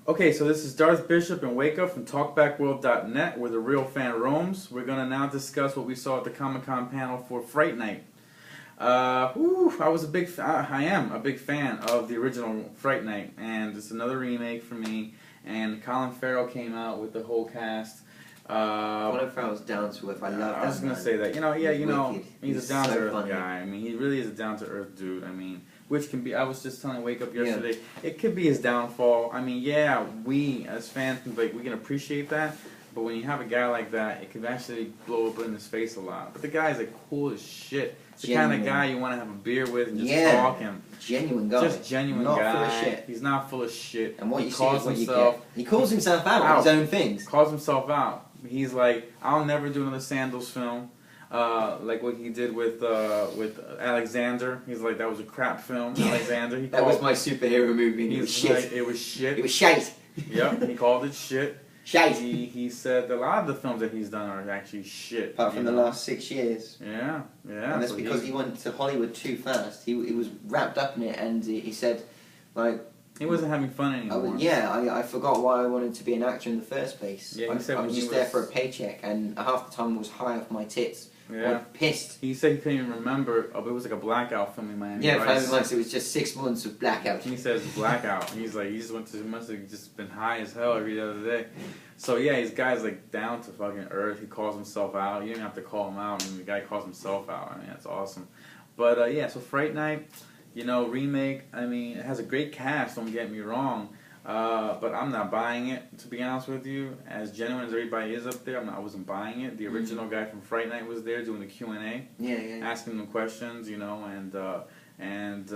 Okay, so this is Darthbishop and Wake from TalkbackWorld.net, where the real fan roams. We're going to now discuss what we saw at the Comic-Con panel for Fright Night. I am a big fan of the original Fright Night, and it's another remake for me. And Colin Farrell came out with the whole cast. Colin Farrell's down to earth. I love that. I was going to say that. He's a down-to-earth guy. I mean, he really is a down-to-earth dude. I mean, which can be, I was just telling Wake Up yesterday, it could be his downfall. I mean, yeah, we as fans, we can appreciate that, but when you have a guy like that, it could actually blow up in his face a lot. But the guy's like cool as shit. It's the kind of guy you want to have a beer with and just talk him. Genuine guy. Just genuine not guy. Full of shit. He's not full of shit. And what he you calls see is what himself, you get. He calls himself out on his own things. Calls himself out. He's like, I'll never do another Sandals film. Like what he did with Alexander. He's like, that was a crap film. Yeah. Alexander. That was my superhero movie. And it was shit. Like, it was shit. It was shite. Yep, he called it shit. Shite. He said that a lot of the films that he's done are actually shit. Apart from the last 6 years. Yeah. And that's because he went to Hollywood too fast. He was wrapped up in it, and he said, like, he wasn't having fun anymore. I forgot why I wanted to be an actor in the first place. Yeah, I was just there for a paycheck, and half the time I was high off my tits. Yeah. I'm pissed. He said he couldn't even remember. It was like a blackout film in Miami. Yeah, 5 months. It was just 6 months of blackout. He says blackout. He's like, he must have just been high as hell every other day. So yeah, this guy's like down to fucking earth. He calls himself out. You don't even have to call him out. I mean, the guy calls himself out. I mean, that's awesome. But yeah, so Fright Night, remake. I mean, it has a great cast. Don't get me wrong. But I'm not buying it, to be honest with you. As genuine as everybody is up there, I wasn't buying it. The original guy from Fright Night was there doing the Q&A, asking them questions, and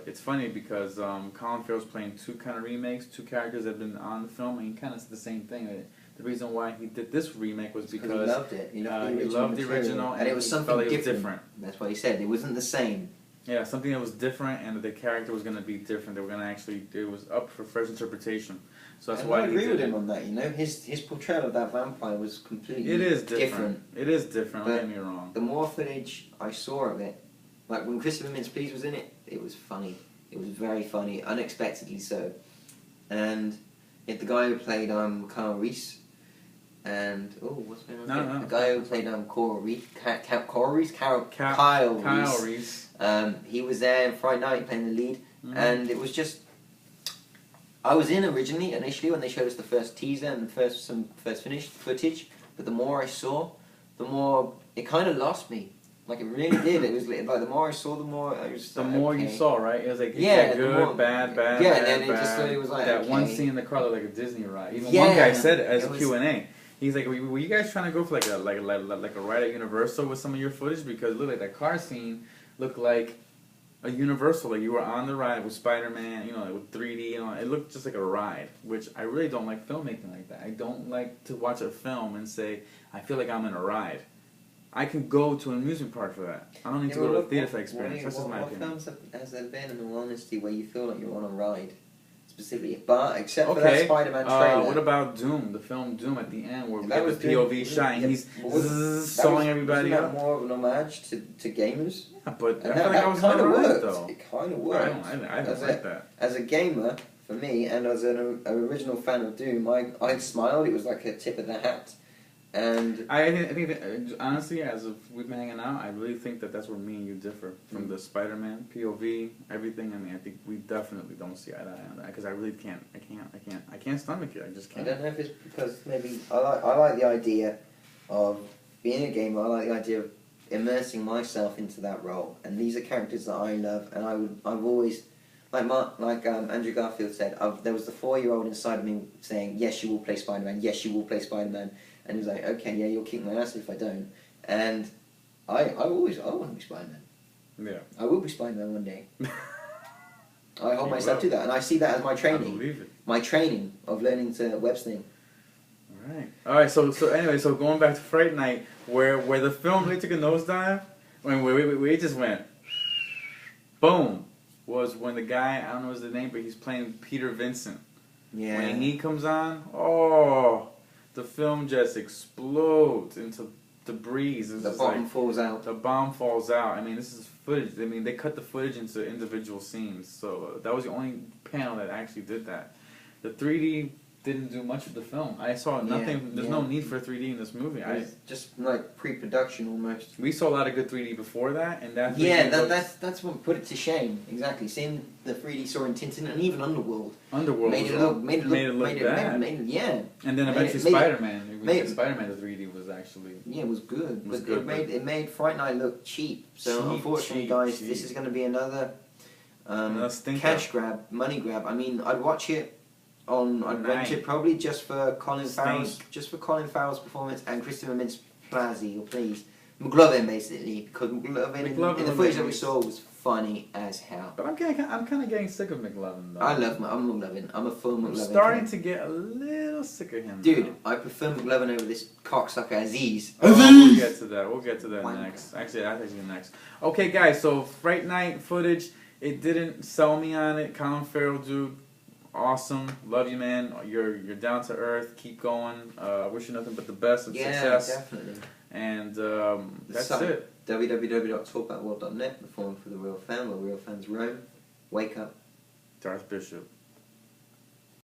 it's funny because Colin Farrell's playing two kind of remakes, two characters that have been on the film, and he kind of said the same thing. The reason why he did this remake was because he loved it. He loved the original, and it was something different. That's what he said. It wasn't the same. Yeah, something that was different, and that the character was going to be different. They were going to actually, it was up for fresh interpretation. So that's why I agree with him on that. His portrayal of that vampire was completely different. It is different. Don't get me wrong. The more footage I saw of it, like when Christopher Mintz-Plasse was in it, it was funny. It was very funny, unexpectedly so. And the guy who played Kyle Reese, and what's going on? No. The guy who played Kyle Reese. He was there in Fright Night playing the lead, and it was just. I was in initially when they showed us the first teaser and some first finished footage, but the more I saw, the more it kind of lost me. Like it really did. It was like the more I saw, the more I was. The more you saw, right? It was like good, bad. Yeah, and then it just slowly was like that one scene in the car looked like a Disney ride. Even one guy said it as a Q&A. He's like, "Were you guys trying to go for like a ride at Universal with some of your footage? Because it looked like that car scene looked like a Universal. Like you were on the ride with Spider-Man, with 3D. It looked just like a ride. Which I really don't like filmmaking like that. I don't like to watch a film and say I feel like I'm in a ride. I can go to an amusement park for that. I don't need to go to a theater for experience. That's just my opinion. What films has there been, in all honesty, where you feel like you're on a ride? Specifically, but except for that Spider-Man trailer. What about Doom? The film Doom at the end, where we get the POV shot and he's sawing everybody up. Wasn't that more of an homage to gamers? Yeah, but I feel like I was kind of worked. Though. It kind of worked. I don't like that. As a gamer, for me, and as an original fan of Doom, I smiled. It was like a tip of the hat. And I think that, honestly, as if we've been hanging out, I really think that's where me and you differ from the Spider-Man POV, everything. I mean, I think we definitely don't see eye to eye on that because I really can't. I can't stomach it. I just can't. I don't know if it's because maybe I like the idea of being a gamer. I like the idea of immersing myself into that role, and these are characters that I love, and I've always. Like Andrew Garfield said, there was the 4-year-old inside of me saying, yes, you will play Spider-Man, yes, you will play Spider-Man. And he was like, okay, yeah, you'll kick my ass if I don't. And I want to be Spider-Man. Yeah. I will be Spider-Man one day. I hold myself to that, and I see that as my training. I believe it. My training of learning to web sling. All right. So anyway, going back to Fright Night, where the film really took a nosedive, when we just went, boom. Was when the guy, I don't know his name, but he's playing Peter Vincent. Yeah. When he comes on, the film just explodes into debris. The bomb falls out. The bomb falls out. I mean, this is footage. I mean, they cut the footage into individual scenes. So that was the only panel that actually did that. the 3D didn't do much for the film. I saw nothing. There's no need for 3D in this movie. It's just like pre-production almost. We saw a lot of good 3D before that, and that. That's what put it to shame. Exactly, seeing the 3D saw in Tintin and even Underworld. Made it look bad. Yeah. And then eventually Spider-Man. Spider-Man, the 3D was actually. Yeah, it was good. It made Fright Night look cheap. So unfortunately, guys, this is going to be another cash grab, money grab. I mean, I'd watch it. I'd rent it probably just for Colin Farrell's performance and Christopher Mintz-Plasse, please. McLovin basically, because McLovin in the footage that we saw was funny as hell. But I'm kind of getting sick of McLovin though. I'm McLovin. I'm a full McLovin. I'm starting to get a little sick of him. Dude, I prefer McLovin over this cocksucker Aziz. We'll get to that next. Actually, that's next. Okay, guys. So Fright Night footage. It didn't sell me on it. Colin Farrell, dude. Awesome, love you, man. You're down to earth. Keep going. Wish you nothing but the best of success. Yeah, definitely. And that's it. www.talkaboutworld.net, the forum for the real fan, where real fans roam. Wake up. Darthbishop.